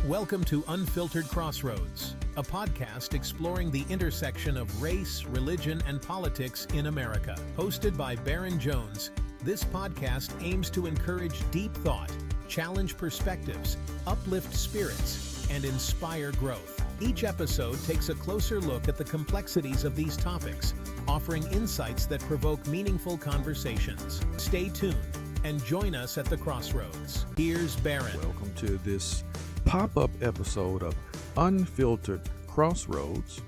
Welcome to Unfiltered Crossroads, a podcast exploring the intersection of race, religion, and politics in America. Hosted by Baron Jones, this podcast aims to encourage deep thought, challenge perspectives, uplift spirits, and inspire growth. Each episode takes a closer look at the complexities of these topics, offering insights that provoke meaningful conversations. Stay tuned and join us at the Crossroads. Here's Baron. Welcome to this pop-up episode of Unfiltered Crossroads.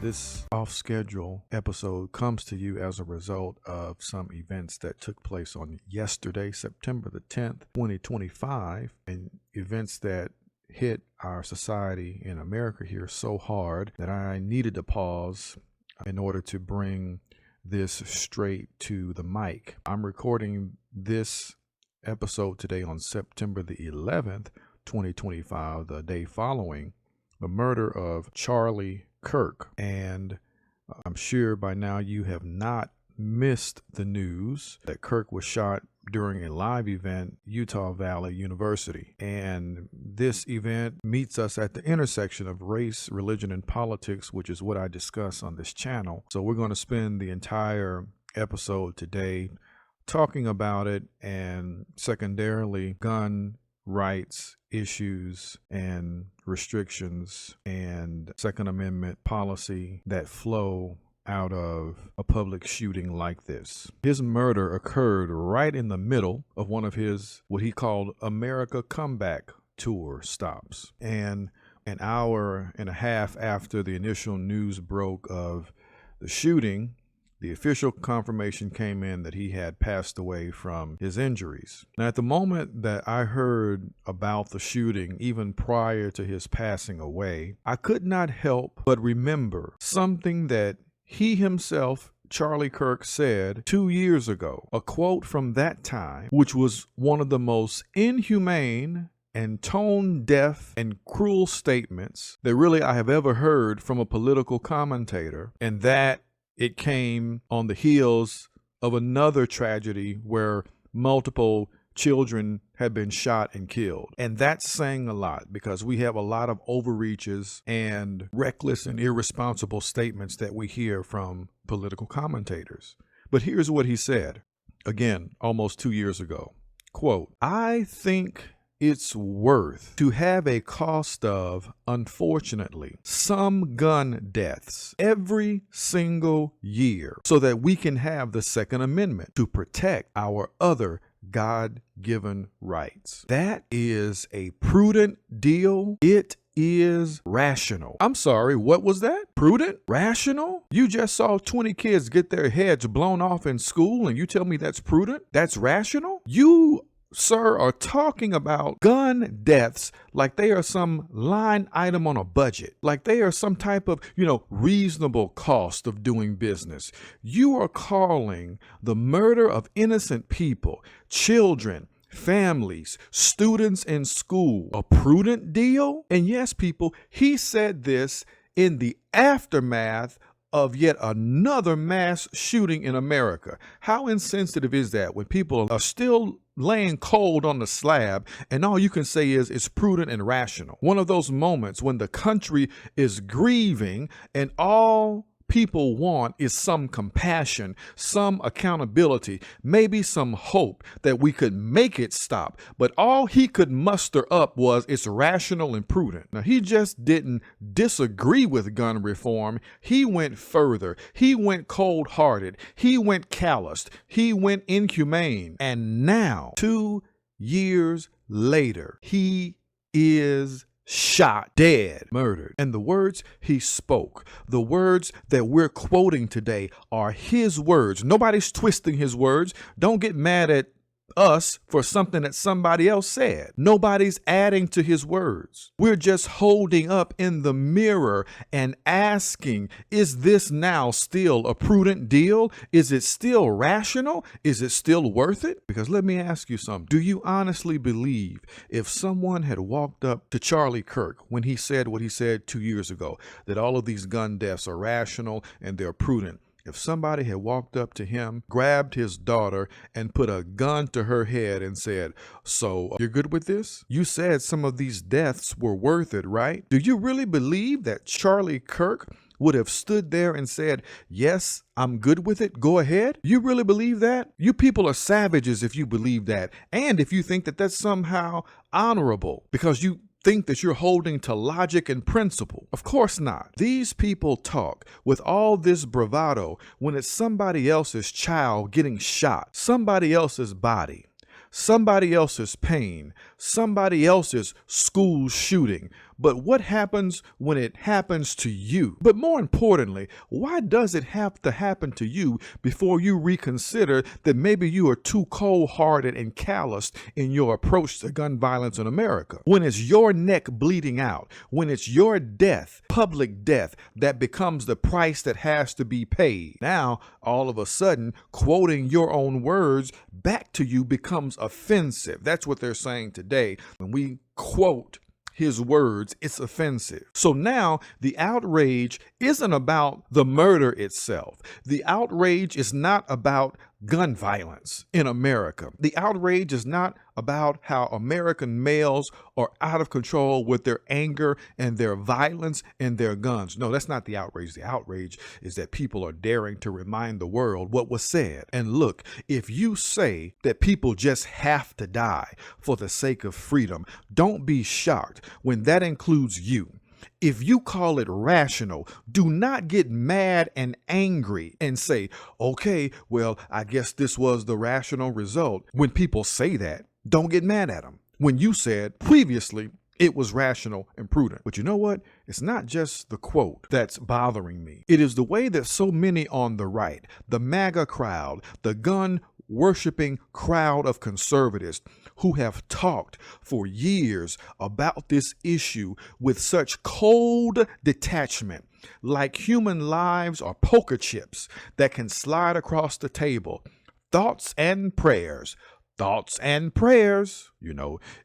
This off-schedule episode comes to you as a result of some events that took place on yesterday, September the 10th, 2025, and events that hit our society in America here so hard that I needed to pause in order to bring this straight to the mic. I'm recording this episode today on September the 11th, 2025, the day following the murder of Charlie Kirk. And I'm sure by now you have not missed the news that Kirk was shot during a live event, Utah Valley University. And this event meets us at the intersection of race, religion, and politics, which is what I discuss on this channel. So we're going to spend the entire episode today talking about it, and secondarily gun rights issues and restrictions and Second Amendment policy that flow out of a public shooting like this. His murder occurred right in the middle of one of his, what he called America Comeback Tour stops. And an hour and a half after the initial news broke of the shooting, the official confirmation came in that he had passed away from his injuries. Now, at the moment that I heard about the shooting, even prior to his passing away, I could not help but remember something that he himself, Charlie Kirk, said 2 years ago. A quote from that time, which was one of the most inhumane and tone-deaf and cruel statements that really I have ever heard from a political commentator, and that it came on the heels of another tragedy where multiple children had been shot and killed. And that's saying a lot, because we have a lot of overreaches and reckless and irresponsible statements that we hear from political commentators. But here's what he said, again, almost 2 years ago. Quote, "I think it's worth to have a cost of, unfortunately, some gun deaths every single year so that we can have the Second Amendment to protect our other God-given rights. That is a prudent deal. It is rational." I'm sorry, what was that? Prudent? Rational? You just saw 20 kids get their heads blown off in school and you tell me that's prudent? That's rational? You, sir, are talking about gun deaths like they are some line item on a budget, like they are some type of, reasonable cost of doing business. You are calling the murder of innocent people, children, families, students in school, a prudent deal? And yes, people, he said this in the aftermath of yet another mass shooting in America. How insensitive is that when people are still laying cold on the slab and all you can say is it's prudent and rational? One of those moments when the country is grieving and all people want is some compassion, some accountability, maybe some hope that we could make it stop. But all he could muster up was it's rational and prudent. Now, he just didn't disagree with gun reform. He went further. He went cold-hearted. He went calloused. He went inhumane. And now, 2 years later, he is shot, dead, murdered. And the words he spoke, the words that we're quoting today, are his words. Nobody's twisting his words. Don't get mad at us for something that somebody else said. Nobody's adding to his words. We're just holding up in the mirror and asking, is this now still a prudent deal? Is it still rational? Is it still worth it? Because let me ask you something. Do you honestly believe if someone had walked up to Charlie Kirk when he said what he said 2 years ago, that all of these gun deaths are rational and they're prudent, if somebody had walked up to him, grabbed his daughter, and put a gun to her head and said, "So, you're good with this? You said some of these deaths were worth it, right?" Do you really believe that Charlie Kirk would have stood there and said, "Yes, I'm good with it, go ahead"? You really believe that? You people are savages if you believe that, and if you think that that's somehow honorable because you think that you're holding to logic and principle. Of course not. These people talk with all this bravado when it's somebody else's child getting shot, somebody else's body, somebody else's pain, somebody else's school shooting. But what happens when it happens to you? But more importantly, why does it have to happen to you before you reconsider that maybe you are too cold-hearted and calloused in your approach to gun violence in America? When it's your neck bleeding out, when it's your death, public death, that becomes the price that has to be paid. Now, all of a sudden, quoting your own words back to you becomes offensive. That's what they're saying today. When we quote his words, it's offensive. So now the outrage isn't about the murder itself. The outrage is not about gun violence in America. The outrage is not about how American males are out of control with their anger and their violence and their guns. No, that's not the outrage. The outrage is that people are daring to remind the world what was said. And look, if you say that people just have to die for the sake of freedom, don't be shocked when that includes you. If you call it rational, do not get mad and angry and say, "Okay, well, I guess this was the rational result." When people say that, don't get mad at them. When you said previously it was rational and prudent. But you know what? It's not just the quote that's bothering me. It is the way that so many on the right, the MAGA crowd, the gun worshiping crowd of conservatives who have talked for years about this issue with such cold detachment, like human lives are poker chips that can slide across the table. Thoughts and prayers. Thoughts and prayers,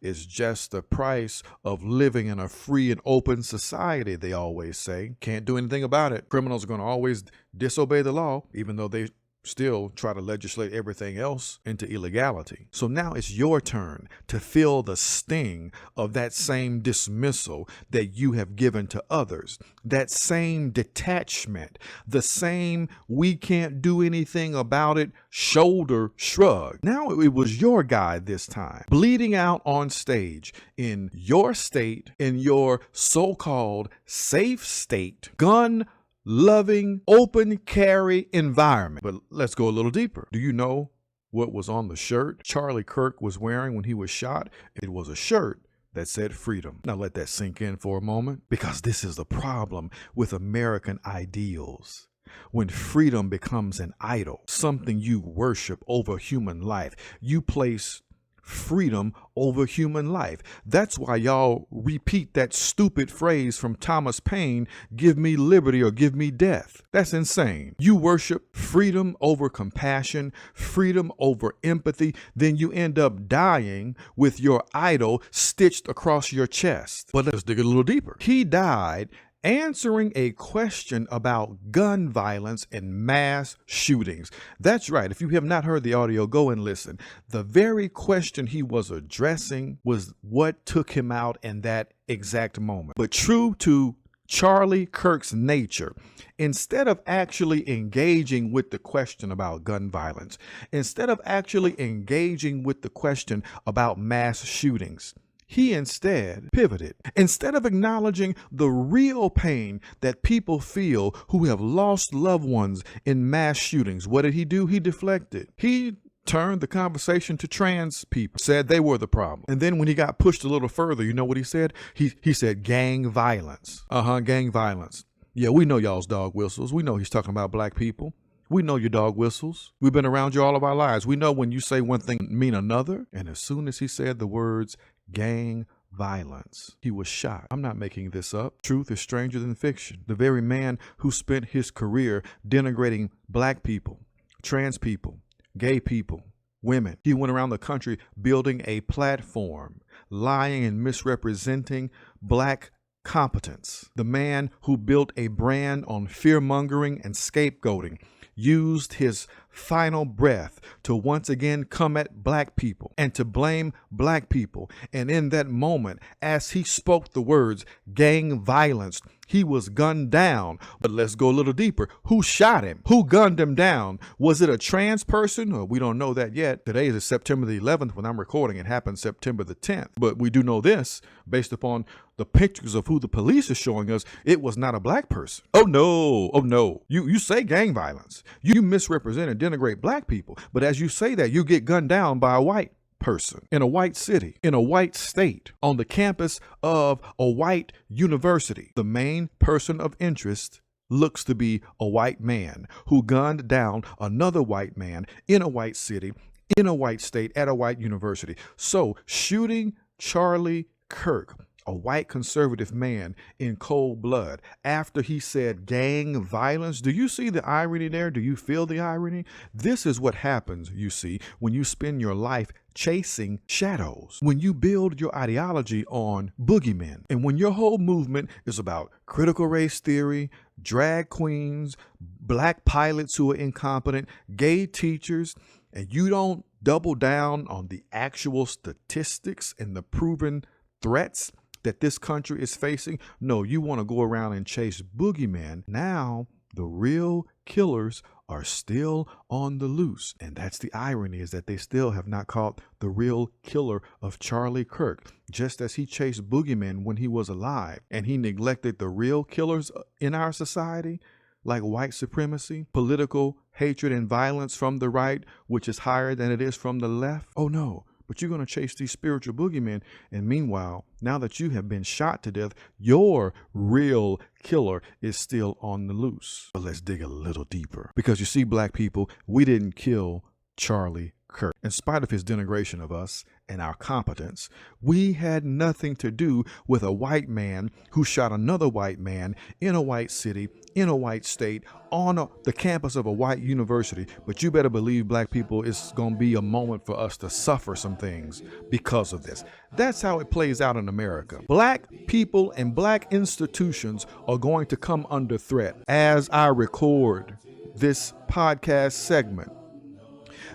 is just the price of living in a free and open society, they always say. Can't do anything about it. Criminals are going to always disobey the law, even though they still try to legislate everything else into illegality. So now it's your turn to feel the sting of that same dismissal that you have given to others, that same detachment, the same "we can't do anything about it" shoulder shrug. Now it was your guy this time, bleeding out on stage in your state, in your so-called safe state, gun-loving, open carry environment. But let's go a little deeper. Do you know what was on the shirt Charlie Kirk was wearing when he was shot? It was a shirt that said freedom. Now let that sink in for a moment, because this is the problem with American ideals. When freedom becomes an idol, something you worship over human life, you place freedom over human life. That's why y'all repeat that stupid phrase from Thomas Paine, "Give me liberty or give me death." That's insane. You worship freedom over compassion, freedom over empathy, then you end up dying with your idol stitched across your chest. But let's dig a little deeper. He died answering a question about gun violence and mass shootings. That's right. If you have not heard the audio, go and listen. The very question he was addressing was what took him out in that exact moment. But true to Charlie Kirk's nature, instead of actually engaging with the question about gun violence, instead of actually engaging with the question about mass shootings, he instead pivoted. Instead of acknowledging the real pain that people feel who have lost loved ones in mass shootings, what did he do? He deflected. He turned the conversation to trans people, said they were the problem. And then when he got pushed a little further, you know what he said? He said gang violence. Gang violence. Yeah, we know y'all's dog whistles. We know he's talking about black people. We know your dog whistles. We've been around you all of our lives. We know when you say one thing mean another. And as soon as he said the words gang violence, he was shot. I'm not making this up. Truth is stranger than fiction. The very man who spent his career denigrating black people, trans people, gay people, women. He went around the country building a platform, lying and misrepresenting black competence. The man who built a brand on fear-mongering and scapegoating. used his final breath to once again come at black people and to blame black people. And in that moment, as he spoke the words gang violence, he was gunned down. But let's go a little deeper. Who shot him? Who gunned him down? Was it a trans person? We don't know that yet. Today is September the 11th when I'm recording. It happened September the 10th. But we do know this, based upon the pictures of who the police are showing us, it was not a black person. Oh no, oh no. You say gang violence. You misrepresent and denigrate black people. But as you say that, you get gunned down by a white person in a white city, in a white state, on the campus of a white university. The main person of interest looks to be a white man who gunned down another white man in a white city, in a white state, at a white university. So shooting Charlie Kirk, a white conservative man, in cold blood after he said gang violence. Do you see the irony there? Do you feel the irony? This is what happens, you see, when you spend your life chasing shadows, when you build your ideology on boogeymen, and when your whole movement is about critical race theory, drag queens, black pilots who are incompetent, gay teachers, and you don't double down on the actual statistics and the proven threats that this country is facing. No, you want to go around and chase boogeymen. Now, the real killers are still on the loose. And that's the irony, is that they still have not caught the real killer of Charlie Kirk, just as he chased boogeymen when he was alive, and he neglected the real killers in our society, like white supremacy, political hatred and violence from the right, which is higher than it is from the left. Oh no. But you're going to chase these spiritual boogeymen. And meanwhile, now that you have been shot to death, your real killer is still on the loose. But let's dig a little deeper. Because you see, black people, we didn't kill Charlie Kirk. In spite of his denigration of us and our competence, we had nothing to do with a white man who shot another white man in a white city, in a white state, on the campus of a white university. But you better believe, black people, it's going to be a moment for us to suffer some things because of this. That's how it plays out in America. Black people and black institutions are going to come under threat. As I record this podcast segment,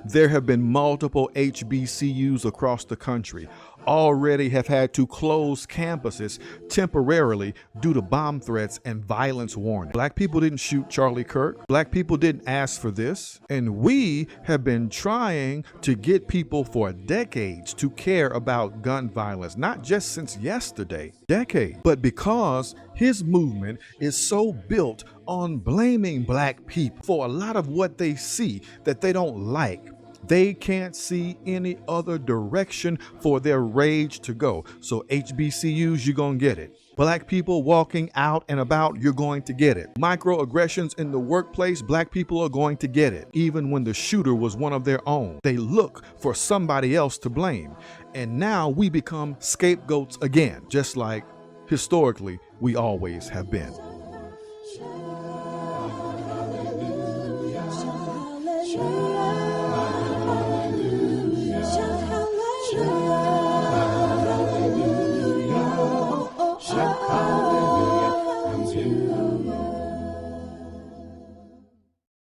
there have been multiple HBCUs across the country already have had to close campuses temporarily due to bomb threats and violence warnings. Black people didn't shoot Charlie Kirk. Black people didn't ask for this. And we have been trying to get people for decades to care about gun violence, not just since yesterday, decades. But because his movement is so built on blaming black people for a lot of what they see that they don't like, they can't see any other direction for their rage to go. So HBCUs, you're going to get it. Black people walking out and about, you're going to get it. Microaggressions in the workplace, black people are going to get it. Even when the shooter was one of their own, they look for somebody else to blame. And now we become scapegoats again, just like historically we always have been. Hallelujah.